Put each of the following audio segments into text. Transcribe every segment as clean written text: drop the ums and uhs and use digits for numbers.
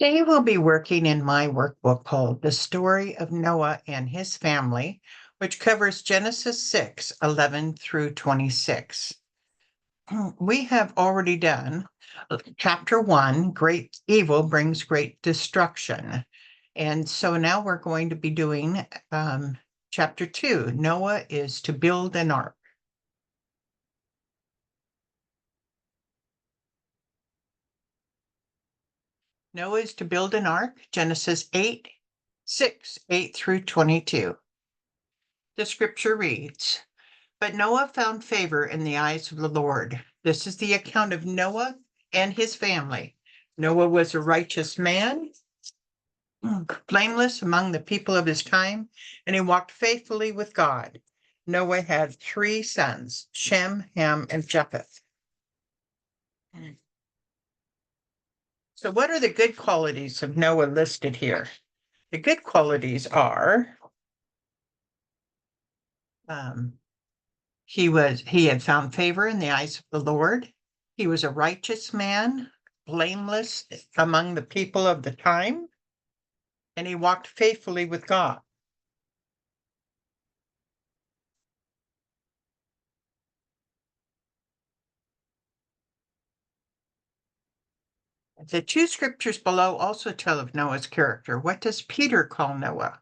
Today we'll be working in my workbook called The Story of Noah and His Family, which covers Genesis 6:11 through 26. We have already done chapter 1, Great Evil Brings Great Destruction. And so now we're going to be doing chapter 2, Noah is to build an ark. Noah is to build an ark, Genesis 8 through 22. The scripture reads, But Noah found favor in the eyes of the Lord. This is the account of Noah and his family. Noah was a righteous man, blameless among the people of his time, and he walked faithfully with God. Noah had 3 sons, Shem, Ham, and Japheth. So what are the good qualities of Noah listed here? The good qualities are he had found favor in the eyes of the Lord. He was a righteous man, blameless among the people of the time, and he walked faithfully with God. The 2 scriptures below also tell of Noah's character. What does Peter call Noah?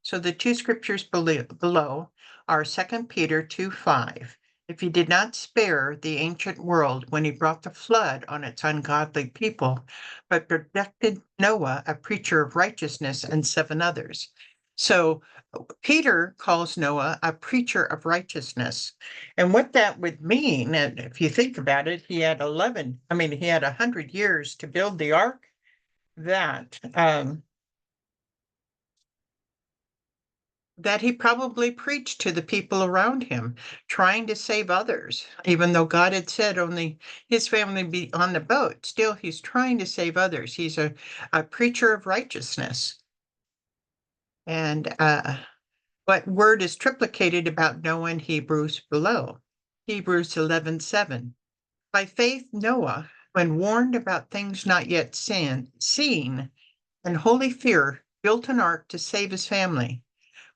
So the 2 scriptures below are 2 Peter 2:5. If he did not spare the ancient world when he brought the flood on its ungodly people, but protected Noah, a preacher of righteousness, and 7 others. So Peter calls Noah a preacher of righteousness. And what that would mean, and if you think about it, he had 100 years to build the ark. That he probably preached to the people around him, trying to save others, even though God had said only his family be on the boat. Still, he's trying to save others. He's a preacher of righteousness. And what word is triplicated about Noah in Hebrews below? Hebrews 11:7. By faith, Noah, when warned about things not yet seen, in holy fear, built an ark to save his family.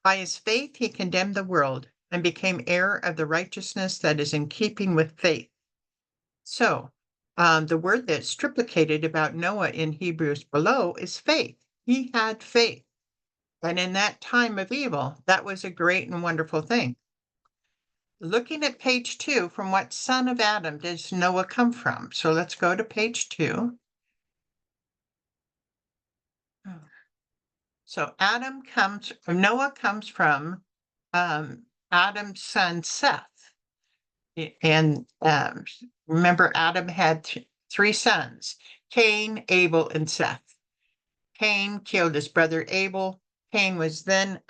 By his faith, he condemned the world and became heir of the righteousness that is in keeping with faith. So, the word that's triplicated about Noah in Hebrews below is faith. He had faith. And in that time of evil, that was a great and wonderful thing. Looking at page 2, from what son of Adam does Noah come from? So let's go to page 2. So Noah comes from Adam's son Seth. And remember, Adam had 3 sons, Cain, Abel, and Seth. Cain killed his brother Abel. Cain was then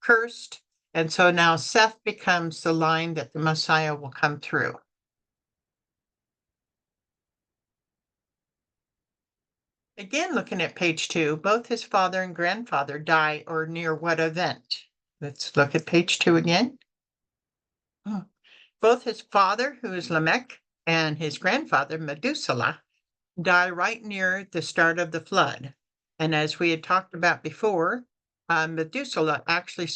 cursed. And so now Seth becomes the line that the Messiah will come through. Again, looking at page 2, both his father and grandfather die or near what event? Let's look at page 2 again. Both his father, who is Lamech, and his grandfather, Methuselah, die right near the start of the flood. And as we had talked about before, Methuselah actually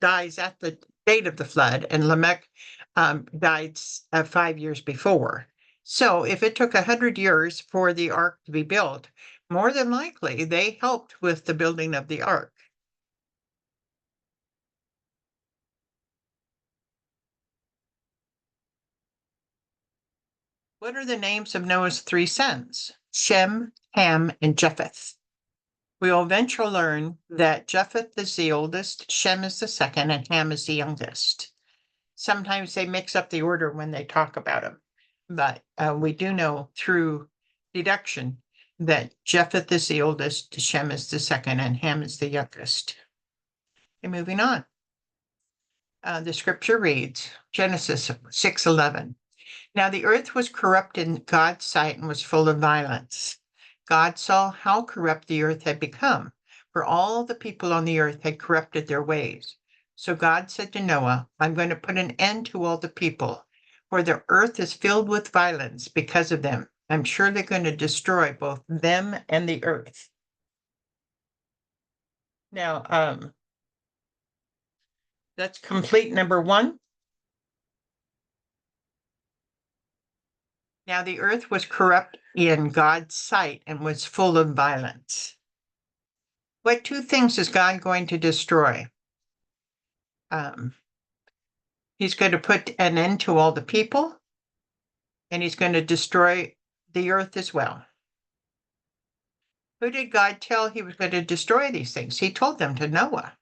dies at the date of the flood, and Lamech died 5 years before. So if it took 100 years for the ark to be built, more than likely they helped with the building of the ark. What are the names of Noah's 3 sons? Shem, Ham, and Japheth. We will eventually learn that Japheth is the oldest, Shem is the second, and Ham is the youngest. Sometimes they mix up the order when they talk about them, but we do know through deduction that Japheth is the oldest, Shem is the second, and Ham is the youngest. And moving on. The scripture reads, Genesis 6:11. Now the earth was corrupt in God's sight and was full of violence. God saw how corrupt the earth had become, for all the people on the earth had corrupted their ways. So God said to Noah, I'm going to put an end to all the people, for the earth is filled with violence because of them. I'm surely going to destroy both them and the earth. Now, that's complete number one. Now the earth was corrupt in God's sight and was full of violence. What two things is God going to destroy? He's going to put an end to all the people, and he's going to destroy the earth as well. Who did God tell he was going to destroy these things? He told them to Noah.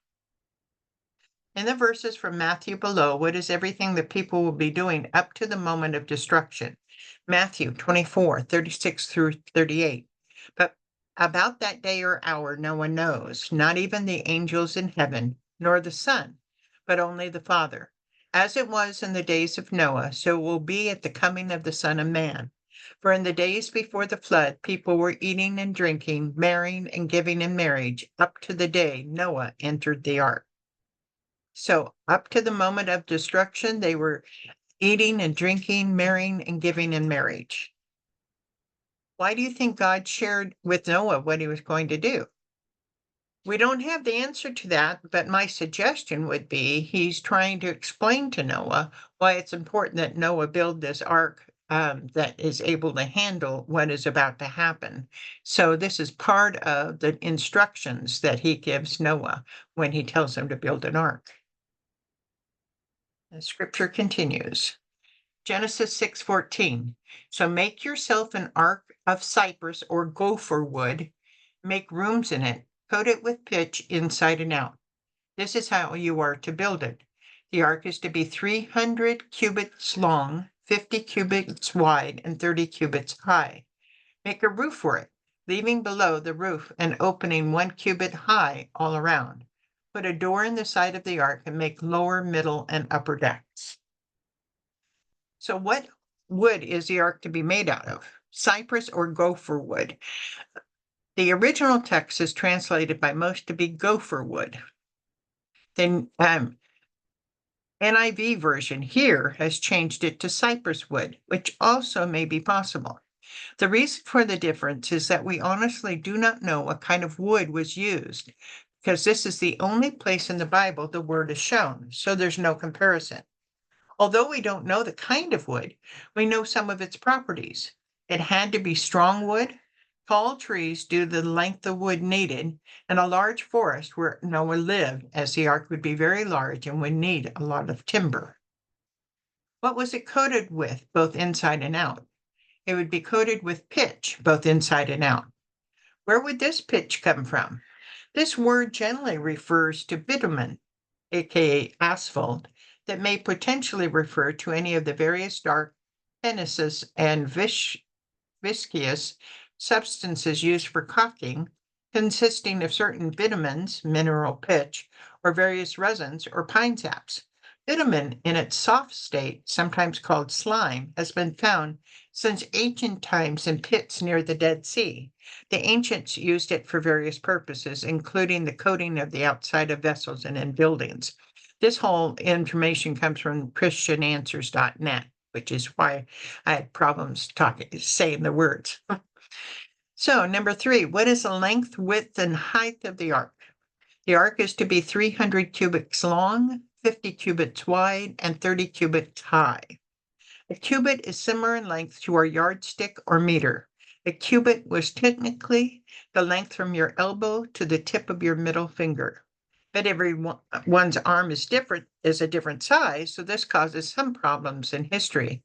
In the verses from Matthew below, what is everything that people will be doing up to the moment of destruction? Matthew 24, 36 through 38. But about that day or hour, no one knows, not even the angels in heaven, nor the Son, but only the Father. As it was in the days of Noah, so it will be at the coming of the Son of Man. For in the days before the flood, people were eating and drinking, marrying and giving in marriage, up to the day Noah entered the ark. So up to the moment of destruction, they were eating and drinking, marrying and giving in marriage. Why do you think God shared with Noah what he was going to do? We don't have the answer to that, but my suggestion would be he's trying to explain to Noah why it's important that Noah build this ark that is able to handle what is about to happen. So this is part of the instructions that he gives Noah when he tells him to build an ark. The scripture continues. Genesis 6:14. So make yourself an ark of cypress or gopher wood, make rooms in it, coat it with pitch inside and out. This is how you are to build it. The ark is to be 300 cubits long, 50 cubits wide, and 30 cubits high. Make a roof for it, leaving below the roof an opening 1 cubit high all around. Put a door in the side of the ark and make lower, middle, and upper decks. So what wood is the ark to be made out of? Cypress or gopher wood? The original text is translated by most to be gopher wood. The NIV version here has changed it to cypress wood, which also may be possible. The reason for the difference is that we honestly do not know what kind of wood was used, because this is the only place in the Bible the word is shown, so there's no comparison. Although we don't know the kind of wood, we know some of its properties. It had to be strong wood, tall trees due to the length of wood needed, and a large forest where Noah lived, as the ark would be very large and would need a lot of timber. What was it coated with, both inside and out? It would be coated with pitch, both inside and out. Where would this pitch come from? This word generally refers to bitumen, aka asphalt, that may potentially refer to any of the various dark pernicious and viscous substances used for caulking, consisting of certain bitumens, mineral pitch, or various resins or pine saps. Bitumen in its soft state, sometimes called slime, has been found since ancient times in pits near the Dead Sea. The ancients used it for various purposes, including the coating of the outside of vessels and in buildings. This whole information comes from christiananswers.net, which is why I had problems saying the words. So number 3, what is the length, width, and height of the ark? The ark is to be 300 cubits long, 50 cubits wide, and 30 cubits high. A cubit is similar in length to our yardstick or meter. A cubit was technically the length from your elbow to the tip of your middle finger. But everyone's arm is a different size, so this causes some problems in history.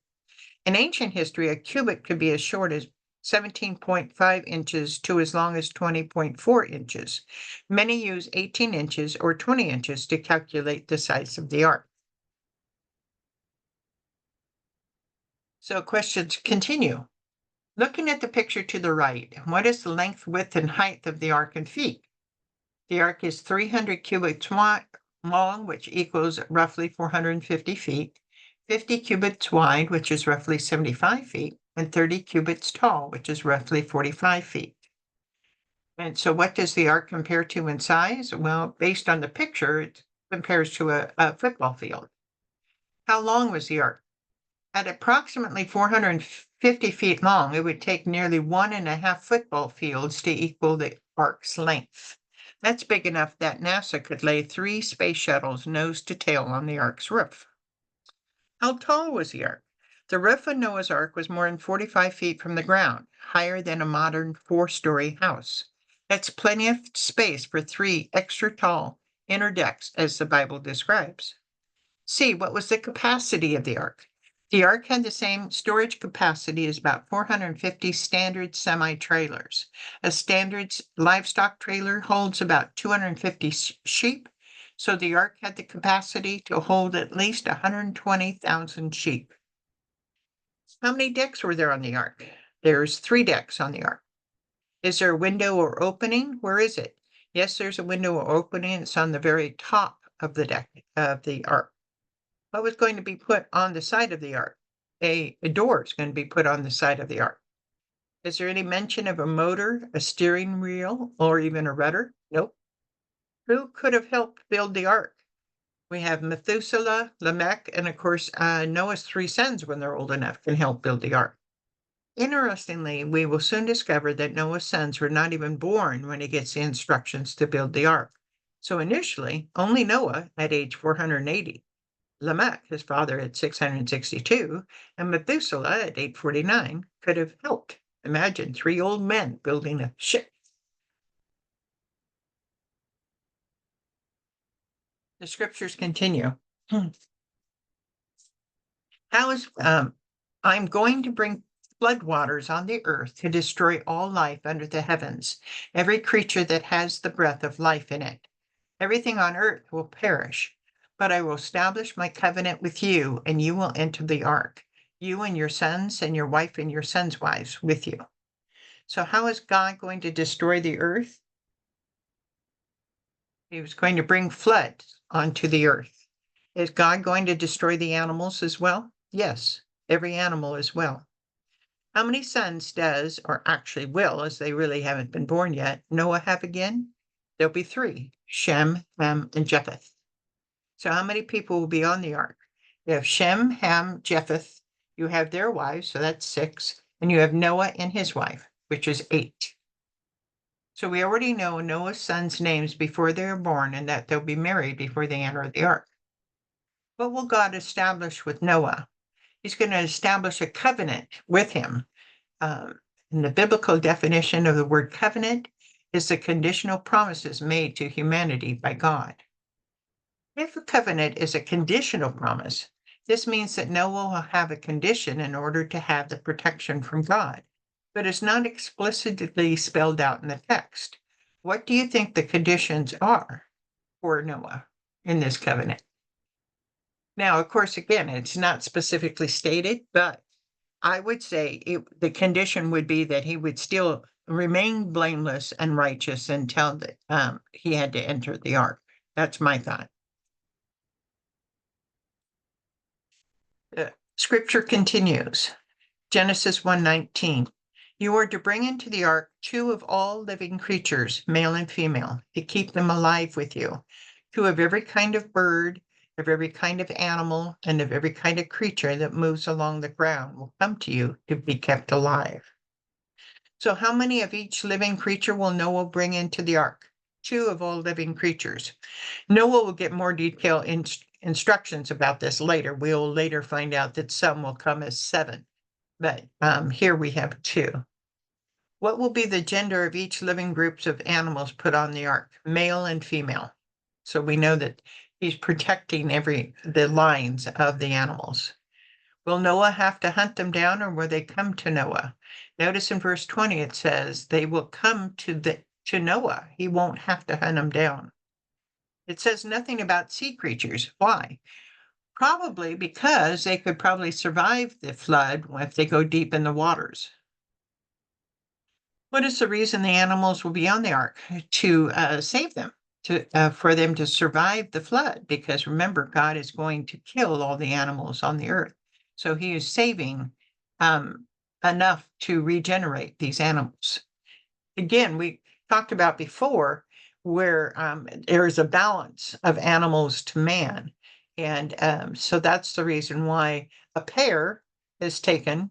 In ancient history, a cubit could be as short as 17.5 inches to as long as 20.4 inches. Many use 18 inches or 20 inches to calculate the size of the ark. So questions continue. Looking at the picture to the right, what is the length, width, and height of the ark in feet? The ark is 300 cubits long, which equals roughly 450 feet, 50 cubits wide, which is roughly 75 feet, and 30 cubits tall, which is roughly 45 feet. And so what does the ark compare to in size? Well, based on the picture, it compares to a football field. How long was the ark? At approximately 450 feet long, it would take nearly 1.5 football fields to equal the ark's length. That's big enough that NASA could lay 3 space shuttles nose to tail on the ark's roof. How tall was the ark? The roof of Noah's Ark was more than 45 feet from the ground, higher than a modern 4-story house. That's plenty of space for 3 extra tall inner decks, as the Bible describes. C, what was the capacity of the ark? The ark had the same storage capacity as about 450 standard semi-trailers. A standard livestock trailer holds about 250 sheep, so the ark had the capacity to hold at least 120,000 sheep. How many decks were there on the ark? There's 3 decks on the ark. Is there a window or opening? Where is it? Yes, there's a window or opening. It's on the very top of the deck of the ark. What was going to be put on the side of the ark? A door is going to be put on the side of the ark. Is there any mention of a motor, a steering wheel, or even a rudder? Nope. Who could have helped build the ark? We have Methuselah, Lamech, and of course, Noah's 3 sons, when they're old enough, can help build the ark. Interestingly, we will soon discover that Noah's sons were not even born when he gets the instructions to build the ark. So initially, only Noah at age 480. Lamech, his father, at 662, and Methuselah at 849 could have helped. Imagine 3 old men building a ship. The scriptures continue. I'm going to bring floodwaters on the earth to destroy all life under the heavens, every creature that has the breath of life in it. Everything on earth will perish. But I will establish my covenant with you, and you will enter the ark, you and your sons and your wife and your sons' wives with you. So how is God going to destroy the earth? He was going to bring floods onto the earth. Is God going to destroy the animals as well? Yes, every animal as well. How many sons does, or actually will, as they really haven't been born yet, Noah have again? There'll be 3, Shem, Ham, and Japheth. So how many people will be on the ark? You have Shem, Ham, Japheth. You have their wives, so that's 6. And you have Noah and his wife, which is 8. So we already know Noah's sons' names before they are born and that they'll be married before they enter the ark. What will God establish with Noah? He's going to establish a covenant with him. And the biblical definition of the word covenant is the conditional promises made to humanity by God. If a covenant is a conditional promise, this means that Noah will have a condition in order to have the protection from God, but it's not explicitly spelled out in the text. What do you think the conditions are for Noah in this covenant? Now, of course, again, it's not specifically stated, but I would say the condition would be that he would still remain blameless and righteous until he had to enter the ark. That's my thought. Scripture continues. Genesis 1:19. You are to bring into the ark 2 of all living creatures, male and female, to keep them alive with you. 2 of every kind of bird, of every kind of animal, and of every kind of creature that moves along the ground will come to you to be kept alive. So how many of each living creature will Noah bring into the ark? 2 of all living creatures. Noah will get more detailed instructions about this later. We'll later find out that some will come as 7, but here we have 2. What will be the gender of each living groups of animals put on the ark? Male and female. So we know that he's protecting the lines of the animals. Will Noah have to hunt them down, or will they come to Noah? Notice in verse 20 it says they will come to Noah. He won't have to hunt them down. It says nothing about sea creatures. Why? Probably because they could probably survive the flood if they go deep in the waters. What is the reason the animals will be on the ark? To save them, for them to survive the flood. Because remember, God is going to kill all the animals on the earth. So he is saving enough to regenerate these animals. Again, we talked about before where there is a balance of animals to man. And so that's the reason why a pair is taken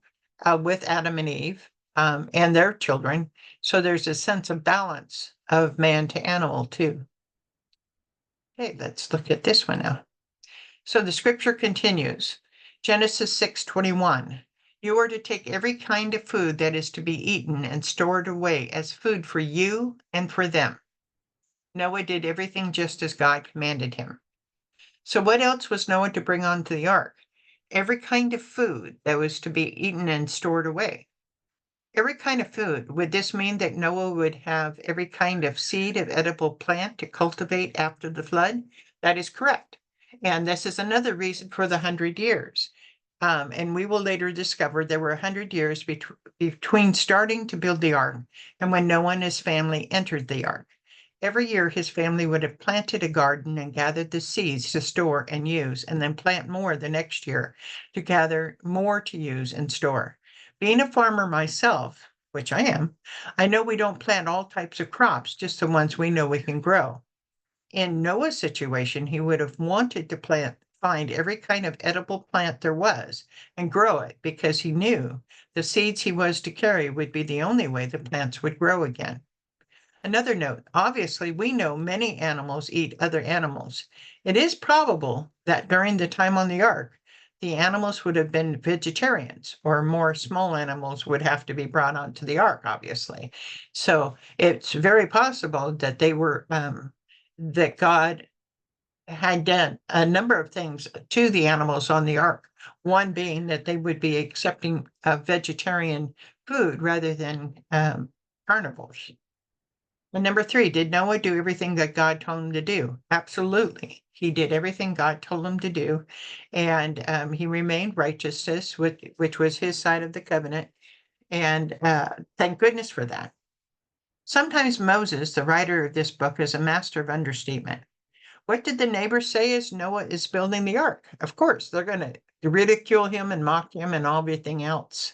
with Adam and Eve and their children. So there's a sense of balance of man to animal too. Okay, let's look at this one now. So the scripture continues, Genesis 6:21. You are to take every kind of food that is to be eaten and store it away as food for you and for them. Noah did everything just as God commanded him. So what else was Noah to bring onto the ark? Every kind of food that was to be eaten and stored away. Every kind of food. Would this mean that Noah would have every kind of seed of edible plant to cultivate after the flood? That is correct. And this is another reason for the 100 years. And we will later discover there were 100 years between starting to build the ark and when Noah and his family entered the ark. Every year, his family would have planted a garden and gathered the seeds to store and use, and then plant more the next year to gather more to use and store. Being a farmer myself, which I am, I know we don't plant all types of crops, just the ones we know we can grow. In Noah's situation, he would have wanted to find every kind of edible plant there was and grow it because he knew the seeds he was to carry would be the only way the plants would grow again. Another note, obviously, we know many animals eat other animals. It is probable that during the time on the ark, the animals would have been vegetarians, or more small animals would have to be brought onto the ark, obviously. So it's very possible that that God had done a number of things to the animals on the ark. One being that they would be accepting vegetarian food rather than carnivores. And number 3, did Noah do everything that God told him to do? Absolutely. He did everything God told him to do. And he remained righteousness, which was his side of the covenant. And thank goodness for that. Sometimes Moses, the writer of this book, is a master of understatement. What did the neighbors say as Noah is building the ark? Of course, they're going to ridicule him and mock him and everything else.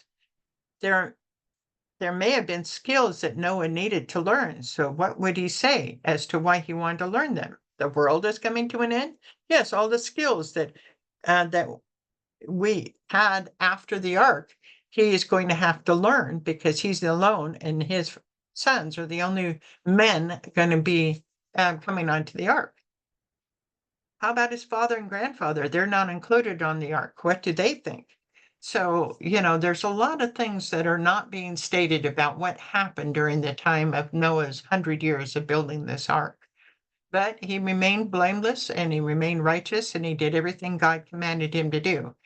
There may have been skills that Noah needed to learn. So what would he say as to why he wanted to learn them? The world is coming to an end? Yes, all the skills that we had after the ark, he is going to have to learn because he's alone and his sons are the only men going to be coming onto the ark. How about his father and grandfather? They're not included on the ark. What do they think? So, there's a lot of things that are not being stated about what happened during the time of Noah's 100 years of building this ark. But he remained blameless and he remained righteous and he did everything God commanded him to do.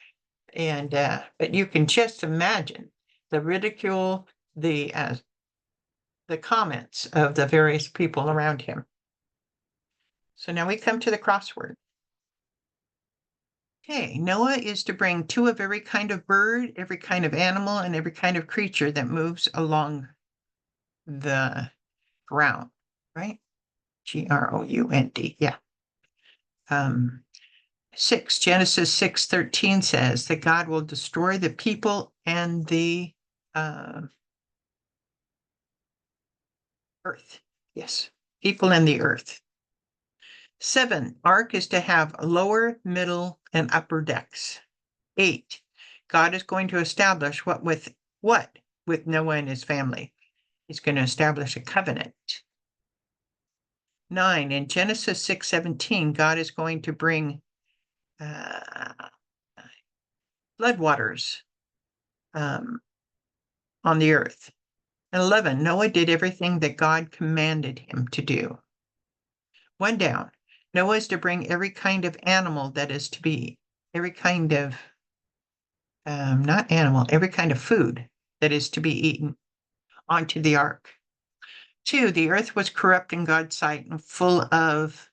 And but you can just imagine the ridicule, the comments of the various people around him. So now we come to the crossword. Okay, Noah is to bring 2 of every kind of bird, every kind of animal, and every kind of creature that moves along the ground, right? Ground, yeah. 6, Genesis 6:13 says that God will destroy the people and the earth. Yes, people and the earth. 7, ark is to have lower, middle, and upper decks. 8, God is going to establish what with Noah and his family. He's going to establish a covenant. 9, in Genesis 6:17, God is going to bring floodwaters on the earth. And 11, Noah did everything that God commanded him to do. 1 down, Noah is to bring every kind of animal that is to be, every kind of, not animal, every kind of food that is to be eaten onto the ark. 2, the earth was corrupt in God's sight and full of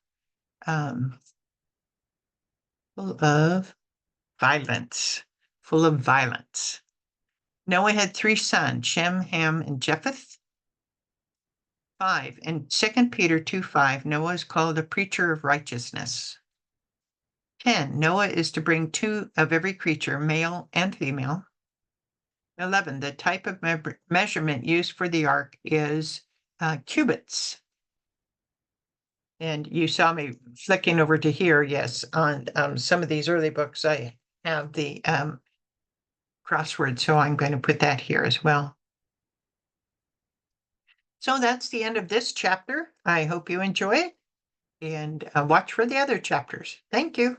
violence, Noah had 3 sons, Shem, Ham, and Japheth. 5, in 2 Peter 2:5, Noah is called a preacher of righteousness. 10, Noah is to bring 2 of every creature, male and female. 11, the type of measurement used for the ark is cubits. And you saw me flicking over to here, yes, on some of these early books, I have the crossword, so I'm going to put that here as well. So that's the end of this chapter. I hope you enjoy it and watch for the other chapters. Thank you.